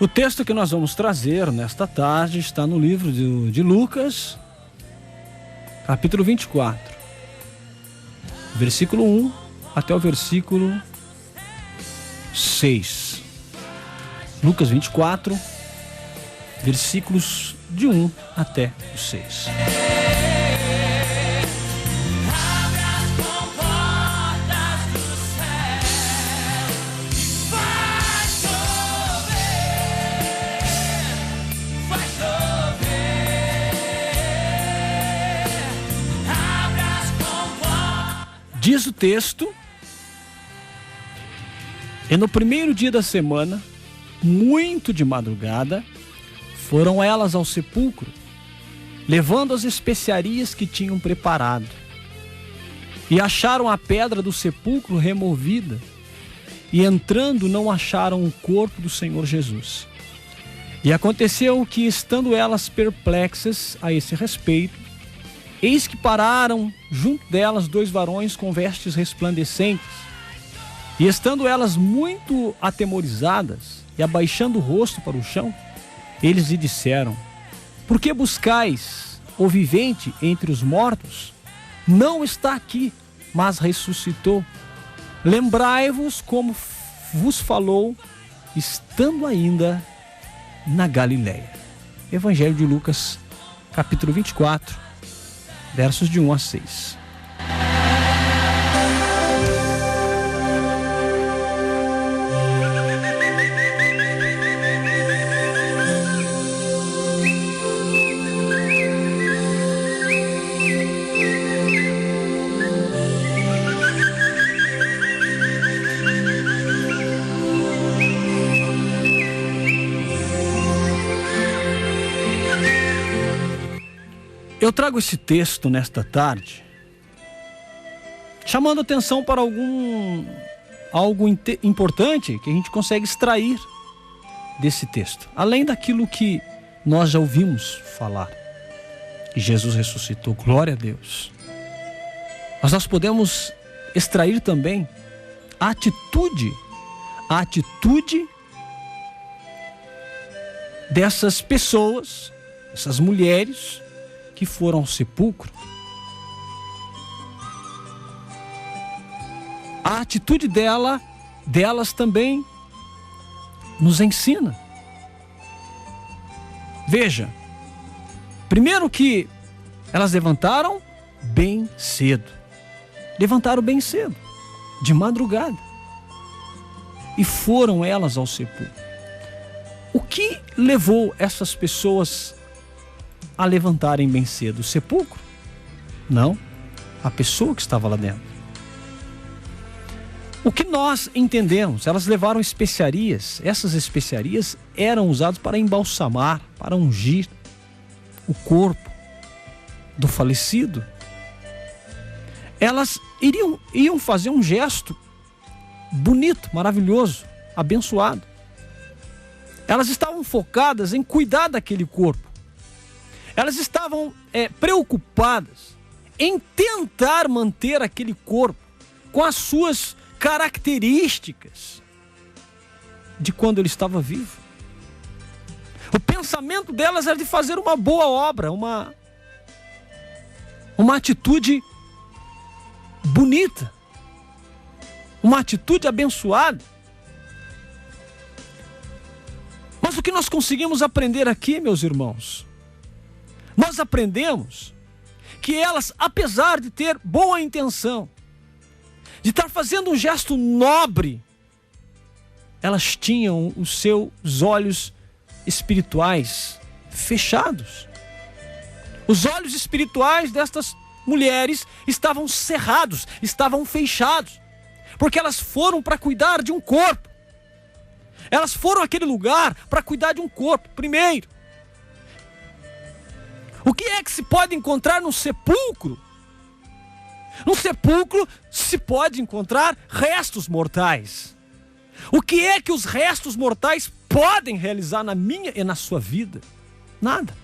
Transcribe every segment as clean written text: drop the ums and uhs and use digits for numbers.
O texto que nós vamos trazer nesta tarde está no livro de Lucas, capítulo 24, versículo 1 até o versículo 6. Lucas 24, versículos de 1 até o 6. Diz o texto: e no primeiro dia da semana, muito de madrugada, foram elas ao sepulcro, levando as especiarias que tinham preparado. E acharam a pedra do sepulcro removida, e entrando não acharam o corpo do Senhor Jesus. E aconteceu que, estando elas perplexas a esse respeito, eis que pararam junto delas 2 varões com vestes resplandecentes. E estando elas muito atemorizadas e abaixando o rosto para o chão, eles lhe disseram: por que buscais o vivente entre os mortos? Não está aqui, mas ressuscitou. Lembrai-vos como vos falou, estando ainda na Galileia. Evangelho de Lucas, capítulo 24, versos de 1 a 6. Eu trago esse texto nesta tarde, chamando atenção para algo importante que a gente consegue extrair desse texto. Além daquilo que nós já ouvimos falar, que Jesus ressuscitou, glória a Deus. Mas nós podemos extrair também a atitude dessas pessoas, essas mulheres que foram ao sepulcro. A atitude delas também nos ensina. Veja, primeiro que elas levantaram bem cedo, de madrugada, e foram elas ao sepulcro. O que levou essas pessoas a levantarem bem cedo? O sepulcro? Não, a pessoa que estava lá dentro. O que nós entendemos? Elas levaram especiarias. Essas especiarias eram usadas para embalsamar, para ungir o corpo do falecido. Elas iam fazer um gesto bonito, maravilhoso, abençoado. Elas estavam focadas em cuidar daquele corpo. Elas estavam preocupadas em tentar manter aquele corpo com as suas características de quando ele estava vivo. O pensamento delas era de fazer uma boa obra, uma atitude bonita, uma atitude abençoada. Mas o que nós conseguimos aprender aqui, meus irmãos? Nós aprendemos que elas, apesar de ter boa intenção, de estar fazendo um gesto nobre, elas tinham os seus olhos espirituais fechados. Os olhos espirituais destas mulheres estavam cerrados, estavam fechados, porque elas foram para cuidar de um corpo. Elas foram àquele lugar para cuidar de um corpo, primeiro. O que é que se pode encontrar no sepulcro? No sepulcro se pode encontrar restos mortais. O que é que os restos mortais podem realizar na minha e na sua vida? Nada.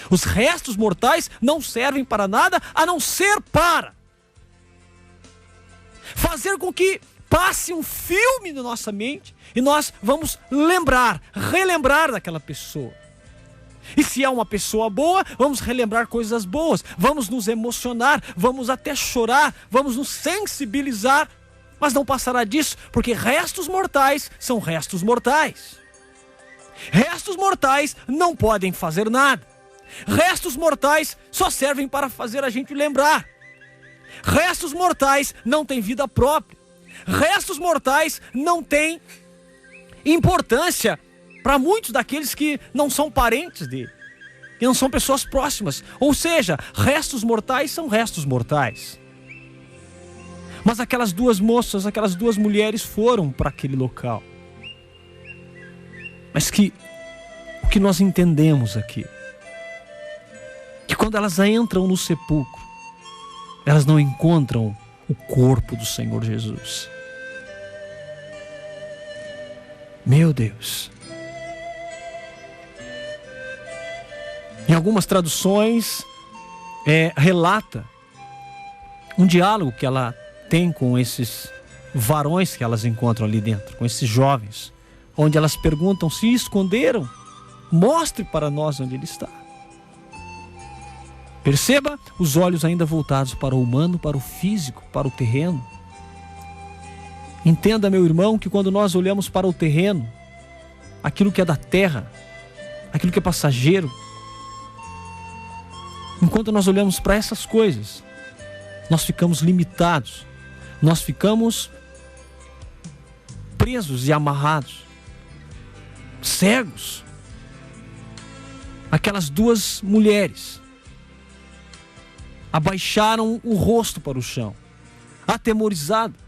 Os restos mortais não servem para nada a não ser para fazer com que passe um filme na nossa mente e nós vamos relembrar daquela pessoa. E se é uma pessoa boa, vamos relembrar coisas boas, vamos nos emocionar, vamos até chorar, vamos nos sensibilizar, mas não passará disso, porque restos mortais são restos mortais. Restos mortais não podem fazer nada. Restos mortais só servem para fazer a gente lembrar. Restos mortais não têm vida própria. Restos mortais não têm importância para muitos daqueles que não são parentes dele, que não são pessoas próximas. Ou seja, restos mortais são restos mortais. Mas aquelas duas moças, aquelas duas mulheres foram para aquele local. Mas o que nós entendemos aqui, que quando elas entram no sepulcro, elas não encontram o corpo do Senhor Jesus. Meu Deus. Em algumas traduções, relata um diálogo que ela tem com esses varões que elas encontram ali dentro, com esses jovens, onde elas perguntam: se esconderam, mostre para nós onde ele está. Perceba os olhos ainda voltados para o humano, para o físico, para o terreno. Entenda, meu irmão, que quando nós olhamos para o terreno, aquilo que é da terra, aquilo que é passageiro, enquanto nós olhamos para essas coisas, nós ficamos limitados, nós ficamos presos e amarrados, cegos. Aquelas duas mulheres abaixaram o rosto para o chão, atemorizadas.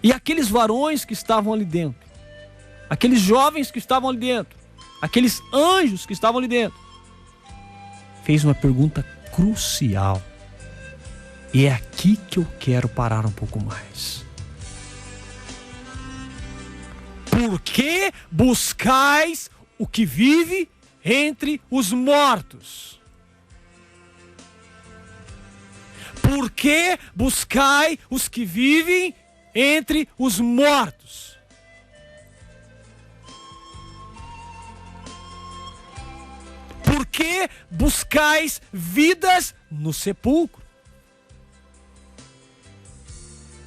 E aqueles varões que estavam ali dentro, aqueles jovens que estavam ali dentro, aqueles anjos que estavam ali dentro, fez uma pergunta crucial. E é aqui que eu quero parar um pouco mais. Por que buscais o que vive entre os mortos? Por que buscai os que vivem entre os mortos? Por que buscais vidas no sepulcro?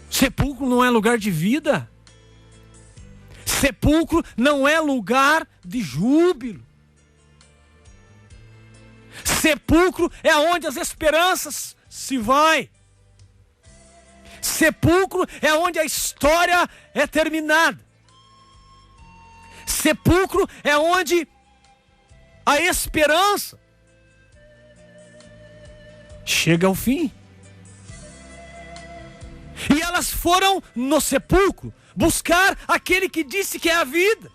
Sepulcro não é lugar de vida. Sepulcro não é lugar de júbilo. Sepulcro é onde as esperanças se vai. Sepulcro é onde a história é terminada. Sepulcro é onde a esperança chega ao fim. E elas foram no sepulcro buscar aquele que disse que é a vida.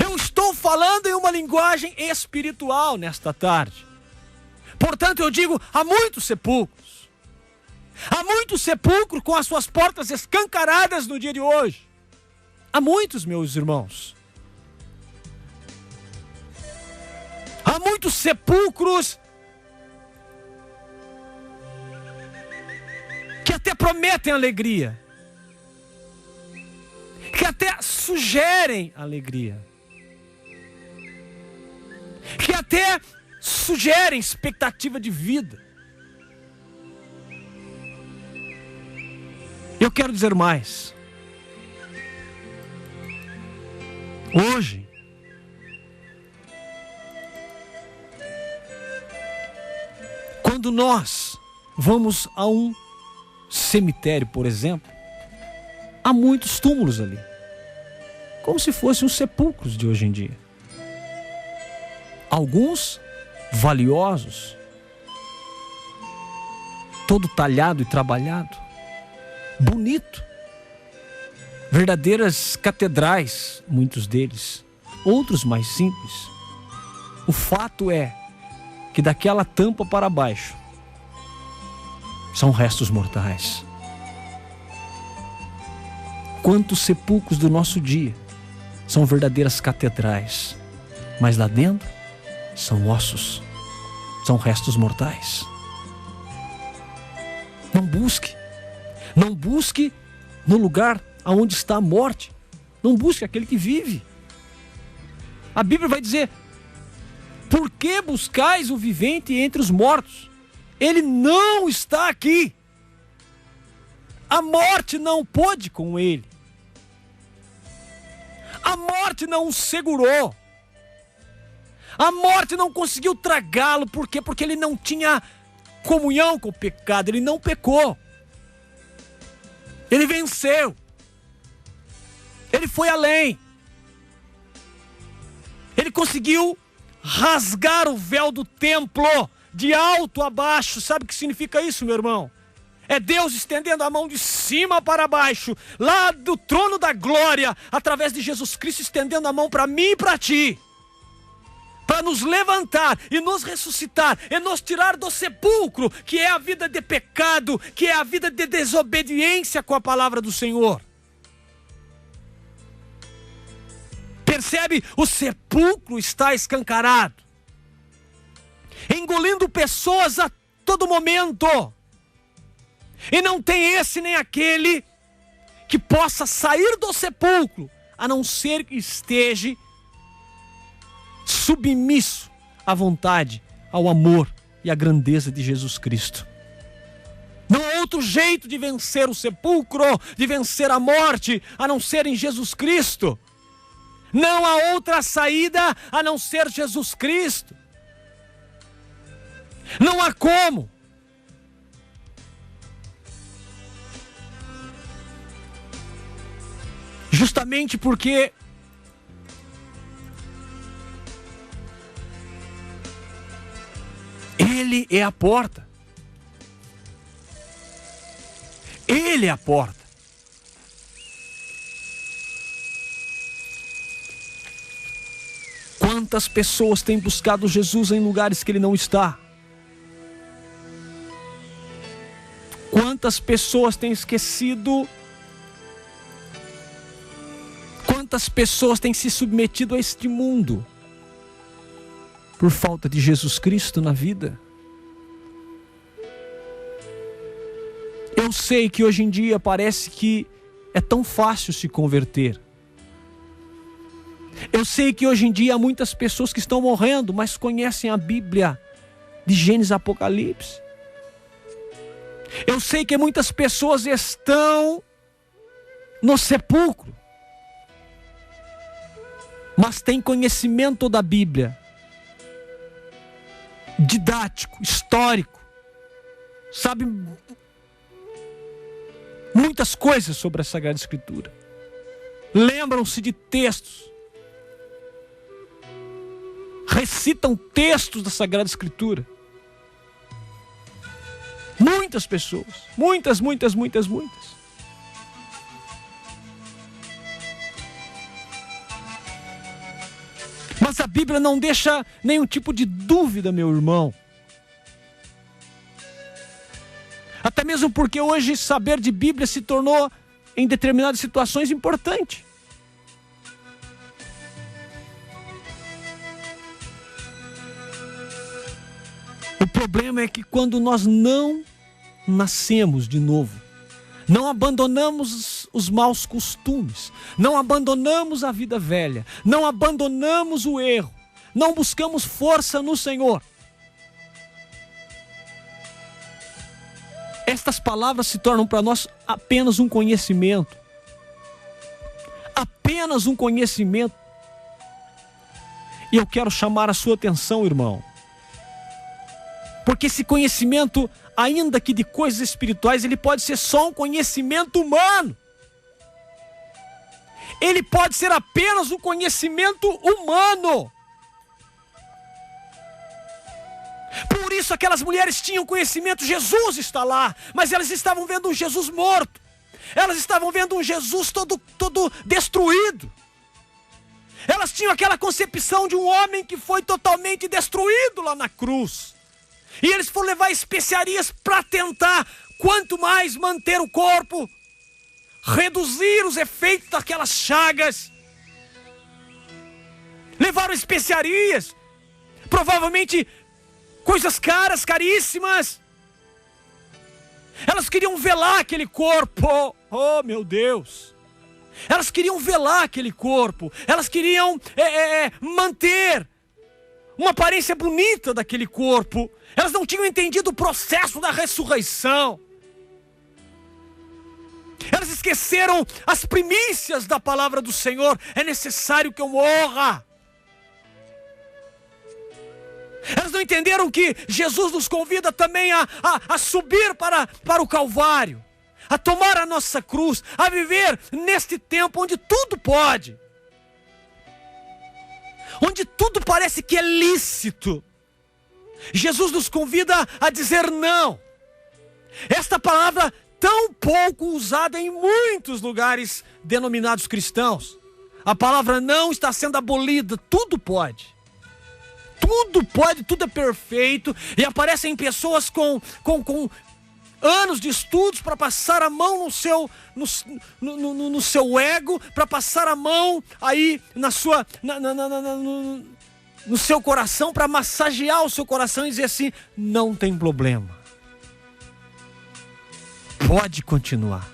Eu estou falando em uma linguagem espiritual nesta tarde. Portanto, eu digo, há muitos sepulcros. Há muitos sepulcros com as suas portas escancaradas no dia de hoje. Há muitos, meus irmãos. Há muitos sepulcros que até prometem alegria, que até sugerem alegria, que até sugerem expectativa de vida. Eu quero dizer mais. Hoje, quando nós vamos a um cemitério, por exemplo, há muitos túmulos ali, como se fossem os sepulcros de hoje em dia. Alguns valiosos, todo talhado e trabalhado, bonito, verdadeiras catedrais, muitos deles, outros mais simples. O fato é que daquela tampa para baixo são restos mortais. Quantos sepulcros do nosso dia são verdadeiras catedrais, mas lá dentro são ossos, são restos mortais. Não busque. Não busque no lugar onde está a morte. Não busque aquele que vive. A Bíblia vai dizer: por que buscais o vivente entre os mortos? Ele não está aqui. A morte não pôde com ele. A morte não o segurou. A morte não conseguiu tragá-lo. Por quê? Porque ele não tinha comunhão com o pecado. Ele não pecou. Ele venceu. Ele foi além. Ele conseguiu rasgar o véu do templo de alto a baixo. Sabe o que significa isso, meu irmão? É Deus estendendo a mão de cima para baixo, lá do trono da glória, através de Jesus Cristo, estendendo a mão para mim e para ti, para nos levantar e nos ressuscitar, e nos tirar do sepulcro, que é a vida de pecado, que é a vida de desobediência com a palavra do Senhor. Percebe? O sepulcro está escancarado, engolindo pessoas a todo momento. E não tem esse nem aquele que possa sair do sepulcro, a não ser que esteja submisso à vontade, ao amor e à grandeza de Jesus Cristo. Não há outro jeito de vencer o sepulcro, de vencer a morte, a não ser em Jesus Cristo. Não há outra saída a não ser Jesus Cristo. Não há como. Justamente porque Ele é a porta. Ele é a porta. Quantas pessoas têm buscado Jesus em lugares que Ele não está? Quantas pessoas têm esquecido? Quantas pessoas têm se submetido a este mundo por falta de Jesus Cristo na vida? Eu sei que hoje em dia parece que é tão fácil se converter. Eu sei que hoje em dia há muitas pessoas que estão morrendo, mas conhecem a Bíblia de Gênesis e Apocalipse. Eu sei que muitas pessoas estão no sepulcro, mas têm conhecimento da Bíblia, didático, histórico, sabe muitas coisas sobre a Sagrada Escritura, lembram-se de textos, recitam textos da Sagrada Escritura. Muitas pessoas, muitas. Mas a Bíblia não deixa nenhum tipo de dúvida, meu irmão. Até mesmo porque hoje saber de Bíblia se tornou, em determinadas situações, importante. O problema é que quando nós não nascemos de novo, não abandonamos os maus costumes, não abandonamos a vida velha, não abandonamos o erro, não buscamos força no Senhor, estas palavras se tornam para nós apenas um conhecimento. Apenas um conhecimento. E eu quero chamar a sua atenção, irmão, porque esse conhecimento, ainda que de coisas espirituais, ele pode ser só um conhecimento humano. Ele pode ser apenas um conhecimento humano. Por isso aquelas mulheres tinham conhecimento, Jesus está lá, mas elas estavam vendo um Jesus morto. Elas estavam vendo um Jesus todo destruído. Elas tinham aquela concepção de um homem que foi totalmente destruído lá na cruz. E eles foram levar especiarias para tentar, quanto mais manter o corpo, reduzir os efeitos daquelas chagas. Levaram especiarias, provavelmente coisas caras, caríssimas. Elas queriam velar aquele corpo. Oh, meu Deus. Elas queriam velar aquele corpo. Elas queriam manter uma aparência bonita daquele corpo. Elas não tinham entendido o processo da ressurreição. Elas esqueceram as primícias da palavra do Senhor. É necessário que eu morra. Elas não entenderam que Jesus nos convida também a subir para o Calvário, a tomar a nossa cruz, a viver neste tempo onde tudo pode, onde tudo parece que é lícito. Jesus nos convida a dizer não. Esta palavra tão pouco usada em muitos lugares denominados cristãos. A palavra não está sendo abolida, tudo pode. Tudo pode, tudo é perfeito. E aparecem pessoas com anos de estudos para passar a mão no seu ego, para passar a mão aí no seu coração, para massagear o seu coração e dizer assim: não tem problema, pode continuar.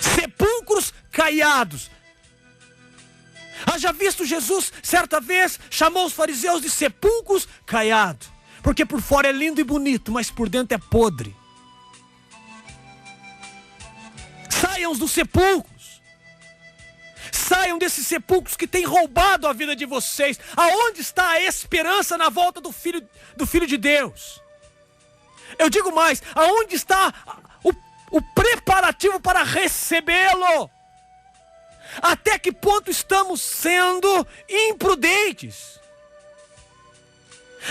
Sepulcros caiados. Haja visto Jesus, certa vez, chamou os fariseus de sepulcros caiados, porque por fora é lindo e bonito, mas por dentro é podre. Saiam dos sepulcros. Saiam desses sepulcros que têm roubado a vida de vocês. Aonde está a esperança na volta do Filho de Deus? Eu digo mais, aonde está o preparativo para recebê-lo? Até que ponto estamos sendo imprudentes?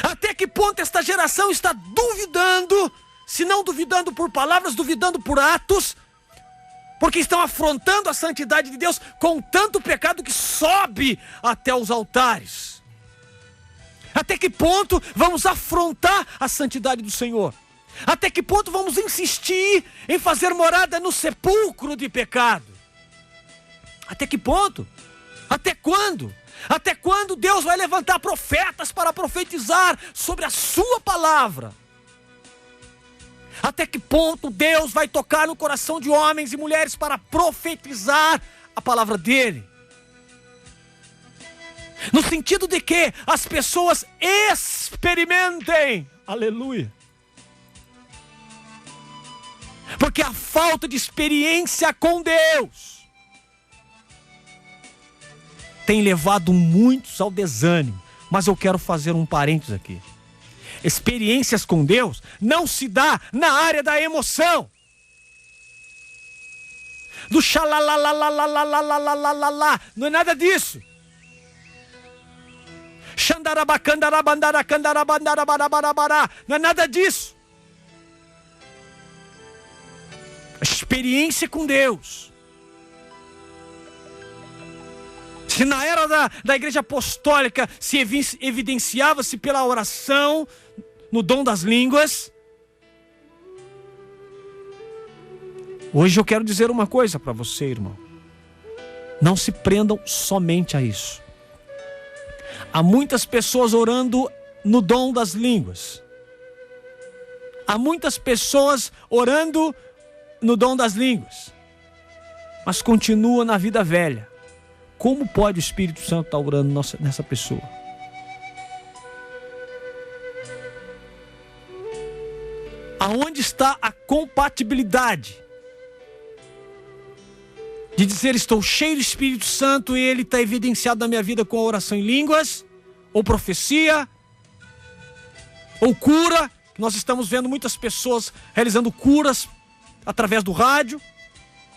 Até que ponto esta geração está duvidando, se não duvidando por palavras, duvidando por atos, porque estão afrontando a santidade de Deus com tanto pecado que sobe até os altares. Até que ponto vamos afrontar a santidade do Senhor? Até que ponto vamos insistir em fazer morada no sepulcro de pecado? Até que ponto? Até quando? Até quando Deus vai levantar profetas para profetizar sobre a sua palavra? Até que ponto Deus vai tocar no coração de homens e mulheres para profetizar a palavra dele? No sentido de que as pessoas experimentem, aleluia. Porque a falta de experiência com Deus tem levado muitos ao desânimo. Mas eu quero fazer um parênteses aqui. Experiências com Deus não se dá na área da emoção. Do xalalalalalalalalalalala. Não é nada disso. Xandarabacandarabandaracandarabandarabarabará. Não é nada disso. Experiência com Deus. Se na era da igreja apostólica se evidenciava-se pela oração, no dom das línguas, hoje eu quero dizer uma coisa para você, irmão. Não se prendam somente a isso. Há muitas pessoas orando no dom das línguas. Há muitas pessoas orando no dom das línguas, mas continua na vida velha. Como pode o Espírito Santo estar orando nessa pessoa? Aonde está a compatibilidade de dizer estou cheio do Espírito Santo e ele está evidenciado na minha vida com a oração em línguas, ou profecia, ou cura? Nós estamos vendo muitas pessoas realizando curas através do rádio.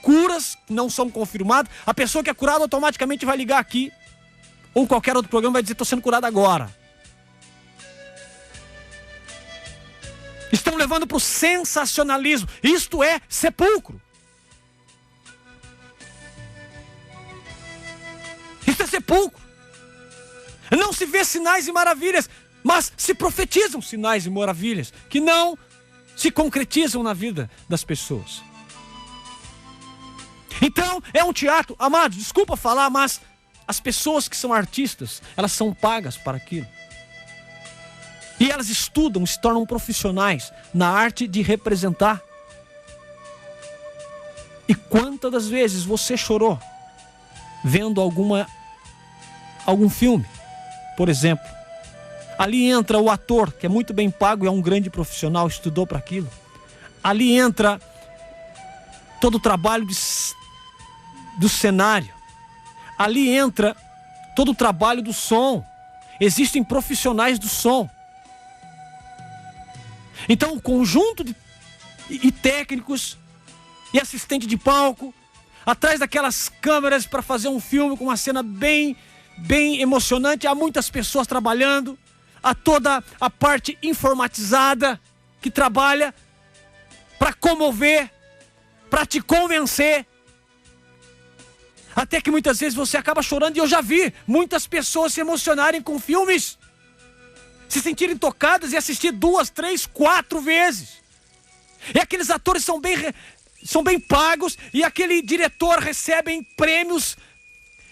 Curas que não são confirmadas. A pessoa que é curada automaticamente vai ligar aqui, ou qualquer outro programa, vai dizer: estou sendo curado agora. Estão levando para o sensacionalismo. Isto é sepulcro. Isto é sepulcro. Não se vê sinais e maravilhas, mas se profetizam sinais e maravilhas que não se concretizam na vida das pessoas. Então, é um teatro. Amados, desculpa falar, mas as pessoas que são artistas, elas são pagas para aquilo. E elas estudam, se tornam profissionais na arte de representar. E quantas das vezes você chorou vendo algum filme, por exemplo? Ali entra o ator, que é muito bem pago e é um grande profissional, estudou para aquilo. Ali entra todo o trabalho do cenário. Ali entra todo o trabalho do som. Existem profissionais do som. Então, o conjunto de técnicos e assistente de palco, atrás daquelas câmeras para fazer um filme com uma cena bem emocionante, há muitas pessoas trabalhando, há toda a parte informatizada que trabalha para comover, para te convencer, até que muitas vezes você acaba chorando. E eu já vi muitas pessoas se emocionarem com filmes, se sentirem tocadas e assistir 2, 3, 4 vezes. E aqueles atores são bem pagos, e aquele diretor recebe prêmios,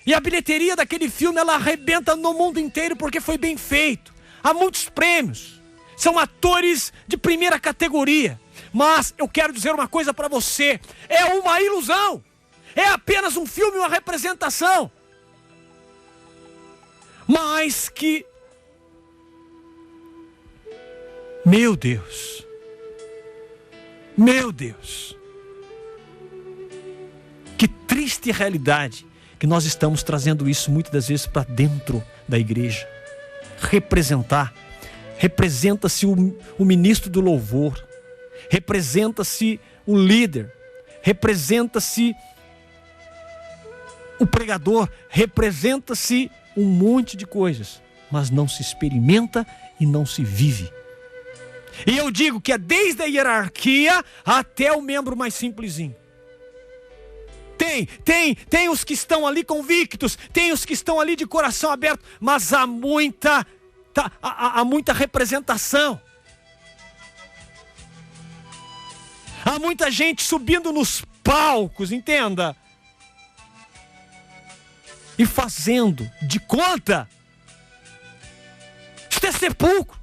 e a bilheteria daquele filme ela arrebenta no mundo inteiro porque foi bem feito. Há muitos prêmios, são atores de primeira categoria. Mas eu quero dizer uma coisa para você: é uma ilusão, é apenas um filme, uma representação, mas que, meu Deus, que triste realidade que nós estamos trazendo isso muitas das vezes para dentro da igreja. Representa-se o ministro do louvor, representa-se o líder, representa-se o pregador, representa-se um monte de coisas, mas não se experimenta e não se vive. E eu digo que é desde a hierarquia até o membro mais simplesinho. Tem os que estão ali convictos, tem os que estão ali de coração aberto, mas há muita representação. Há muita gente subindo nos palcos, entenda, e fazendo de conta. Isso é sepulcro.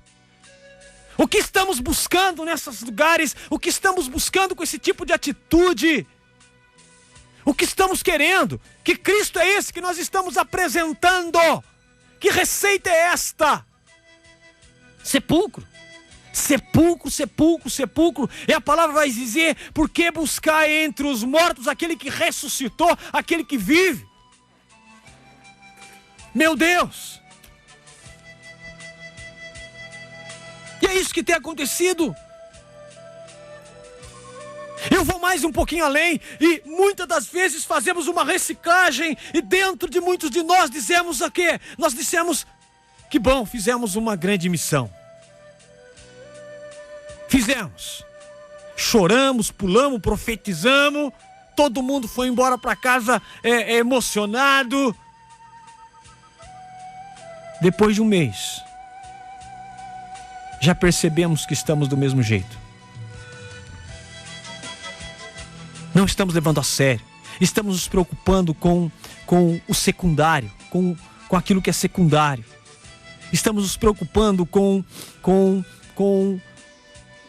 O que estamos buscando nesses lugares? O que estamos buscando com esse tipo de atitude? O que estamos querendo? Que Cristo é esse que nós estamos apresentando? Que receita é esta? Sepulcro. Sepulcro, sepulcro, sepulcro. E a palavra vai dizer: por que buscar entre os mortos aquele que ressuscitou, aquele que vive? Meu Deus! E é isso que tem acontecido. Eu vou mais um pouquinho além, e muitas das vezes fazemos uma reciclagem, e dentro de muitos de nós dizemos o quê? Nós dissemos: que bom, fizemos uma grande missão. Fizemos. Choramos, pulamos, profetizamos, todo mundo foi embora para casa emocionado. Depois de um mês, já percebemos que estamos do mesmo jeito. Não estamos levando a sério. Estamos nos preocupando com o secundário, com aquilo que é secundário. Estamos nos preocupando com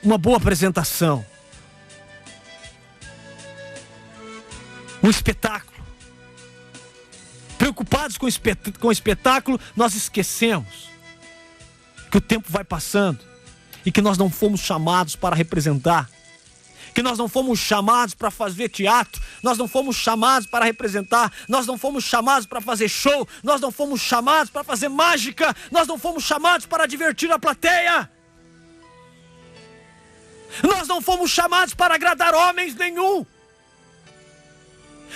uma boa apresentação. Um espetáculo. Preocupados com o espetáculo, nós esquecemos que o tempo vai passando e que nós não fomos chamados para representar. Que nós não fomos chamados para fazer teatro, nós não fomos chamados para representar, nós não fomos chamados para fazer show, nós não fomos chamados para fazer mágica, nós não fomos chamados para divertir a plateia. Nós não fomos chamados para agradar homens nenhum.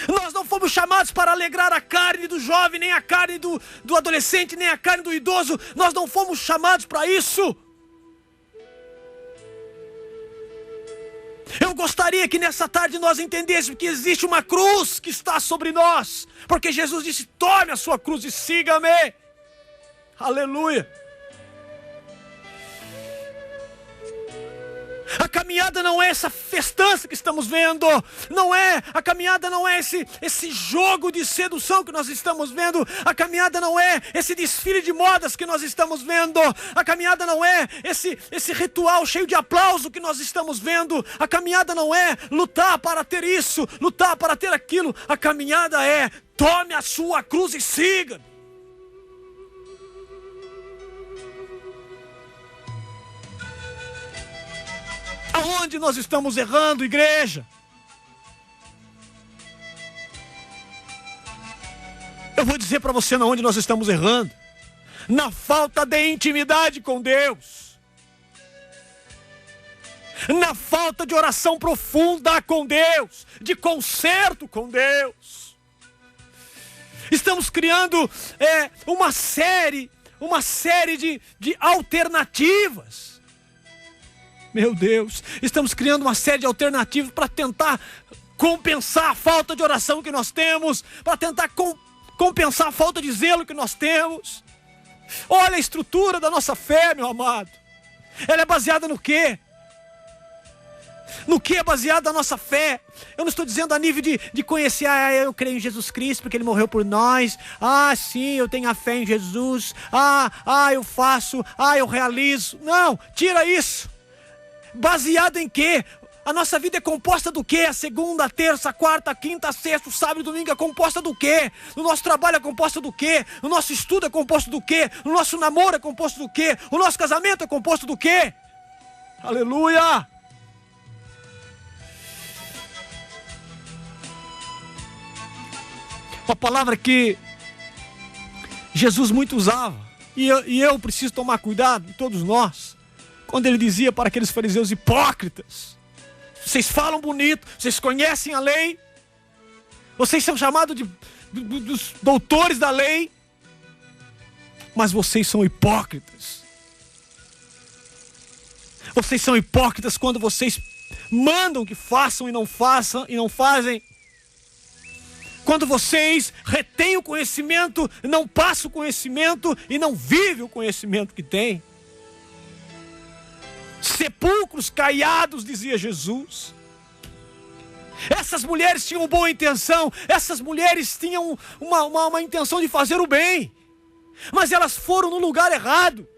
Nós não fomos chamados para alegrar a carne do jovem, nem a carne do adolescente, nem a carne do idoso. Nós não fomos chamados para isso. Eu gostaria que nessa tarde nós entendêssemos que existe uma cruz que está sobre nós, porque Jesus disse: tome a sua cruz e siga-me. Aleluia. A caminhada não é essa festança que estamos vendo, a caminhada não é esse jogo de sedução que nós estamos vendo, a caminhada não é esse desfile de modas que nós estamos vendo, a caminhada não é esse ritual cheio de aplauso que nós estamos vendo, a caminhada não é lutar para ter isso, lutar para ter aquilo, a caminhada é: tome a sua cruz e siga. Aonde nós estamos errando, igreja? Eu vou dizer para você onde nós estamos errando: na falta de intimidade com Deus, na falta de oração profunda com Deus, de concerto com Deus. Estamos criando uma série de alternativas. Meu Deus, estamos criando uma série de alternativas para tentar compensar a falta de oração que nós temos, para tentar compensar a falta de zelo que nós temos. Olha a estrutura da nossa fé, meu amado. Ela é baseada no quê? No que é baseada a nossa fé? Eu não estou dizendo a nível de conhecer, eu creio em Jesus Cristo porque Ele morreu por nós. Sim, eu tenho a fé em Jesus. Eu faço, eu realizo. Não, tira isso. Baseado em quê? A nossa vida é composta do quê? A segunda, a terça, a quarta, a quinta, a sexta, o sábado e o domingo é composta do quê? O nosso trabalho é composto do quê? O nosso estudo é composto do quê? O nosso namoro é composto do quê? O nosso casamento é composto do quê? Aleluia! Uma palavra que Jesus muito usava, e eu preciso tomar cuidado, todos nós, quando ele dizia para aqueles fariseus hipócritas: vocês falam bonito, vocês conhecem a lei, vocês são chamados dos doutores da lei, mas vocês são hipócritas. Vocês são hipócritas quando vocês mandam que façam e não fazem. Quando vocês retêm o conhecimento, não passam o conhecimento e não vivem o conhecimento que têm. Sepulcros caiados, dizia Jesus. Essas mulheres tinham boa intenção, essas mulheres tinham uma intenção de fazer o bem, mas elas foram no lugar errado.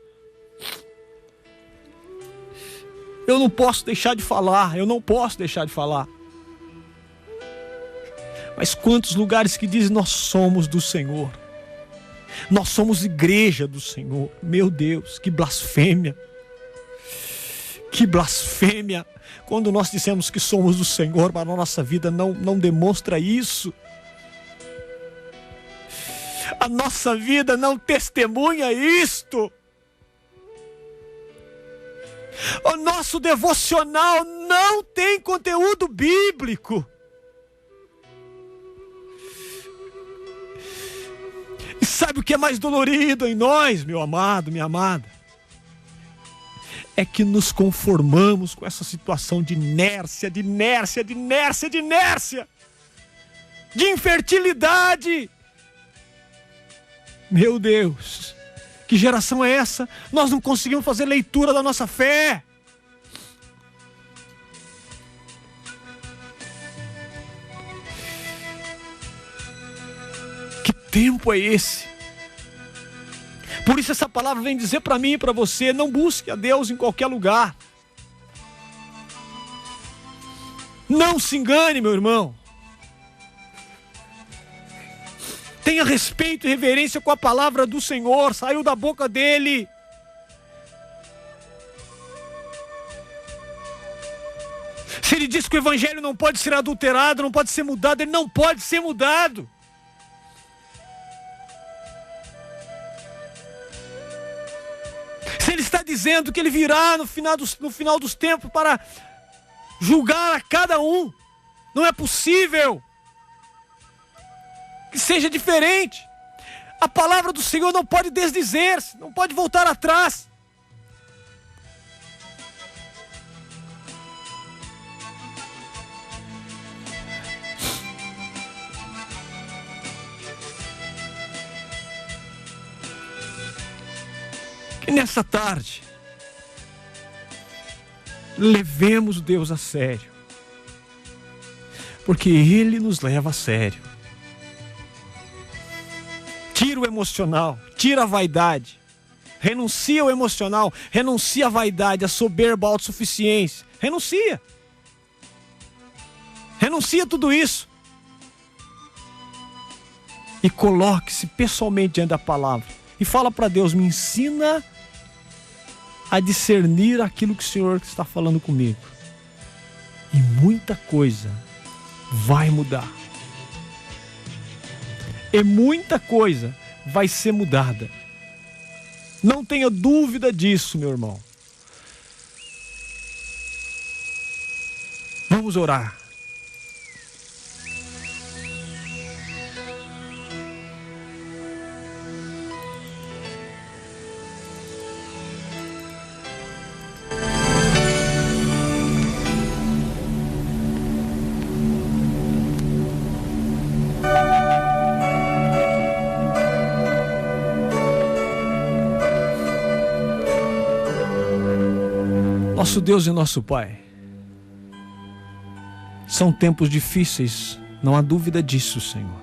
Eu não posso deixar de falar. Mas quantos lugares que dizem: nós somos do Senhor, nós somos igreja do Senhor. Meu Deus, que blasfêmia! Que blasfêmia! Quando nós dissemos que somos do Senhor, mas a nossa vida não demonstra isso. A nossa vida não testemunha isto. O nosso devocional não tem conteúdo bíblico. E sabe o que é mais dolorido em nós, meu amado, minha amada? É que nos conformamos com essa situação de inércia, de infertilidade. Meu Deus, que geração é essa? Nós não conseguimos fazer leitura da nossa fé. Que tempo é esse? Por isso essa palavra vem dizer para mim e para você: não busque a Deus em qualquer lugar. Não se engane, meu irmão. Tenha respeito e reverência com a palavra do Senhor, saiu da boca dele. Se ele diz que o evangelho não pode ser adulterado, não pode ser mudado, ele não pode ser mudado. Se ele está dizendo que ele virá no final dos tempos para julgar a cada um, não é possível que seja diferente. A palavra do Senhor não pode desdizer-se, não pode voltar atrás. Que nessa tarde levemos Deus a sério, porque Ele nos leva a sério. Tira o emocional, tira a vaidade, renuncia ao emocional, renuncia à vaidade, à soberba, à autossuficiência, renuncia tudo isso e coloque-se pessoalmente diante da palavra e fala para Deus: me ensina a discernir aquilo que o Senhor está falando comigo, e muita coisa vai mudar, e muita coisa vai ser mudada. Não tenha dúvida disso, meu irmão. Vamos orar. Nosso Deus e nosso Pai, são tempos difíceis, não há dúvida disso, Senhor.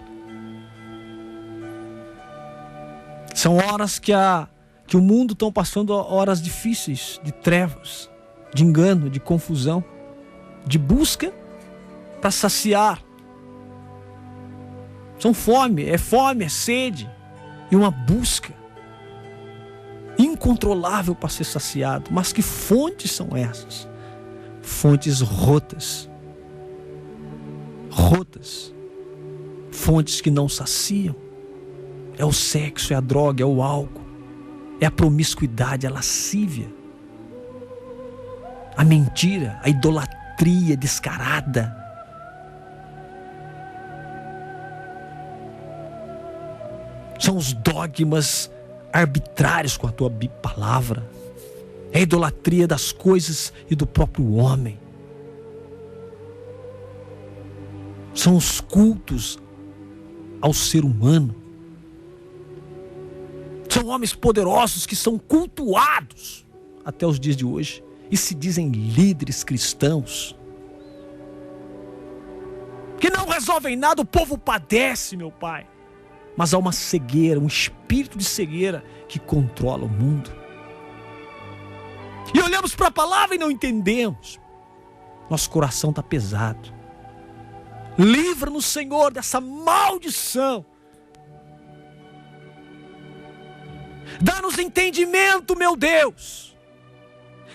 São horas que o mundo está passando, horas difíceis, de trevas, de engano, de confusão, de busca para saciar. São fome, é sede e uma busca incontrolável para ser saciado. Mas que fontes são essas? Fontes rotas, fontes que não saciam. É o sexo, é a droga, é o álcool, é a promiscuidade, a lascívia, a mentira, a idolatria descarada. São os dogmas arbitrários com a tua palavra. É a idolatria das coisas e do próprio homem. São os cultos ao ser humano. São homens poderosos que são cultuados até os dias de hoje e se dizem líderes cristãos, que não resolvem nada. O povo padece, meu Pai, mas há uma cegueira, um espírito de cegueira que controla o mundo. E olhamos para a palavra e não entendemos. Nosso coração está pesado. Livra-nos, Senhor, dessa maldição. Dá-nos entendimento, meu Deus.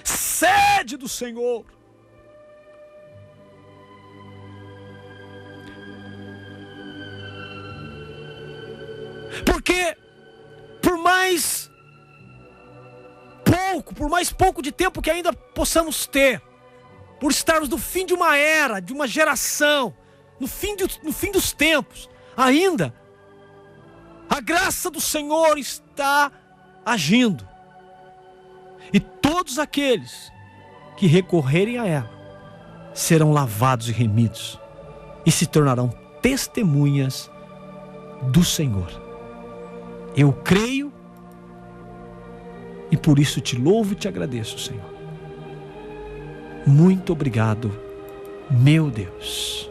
Sede do Senhor. Porque por mais pouco de tempo que ainda possamos ter, por estarmos no fim de uma era, de uma geração, no fim dos tempos, ainda a graça do Senhor está agindo, e todos aqueles que recorrerem a ela serão lavados e remidos e se tornarão testemunhas do Senhor. Eu creio e por isso te louvo e te agradeço, Senhor. Muito obrigado, meu Deus.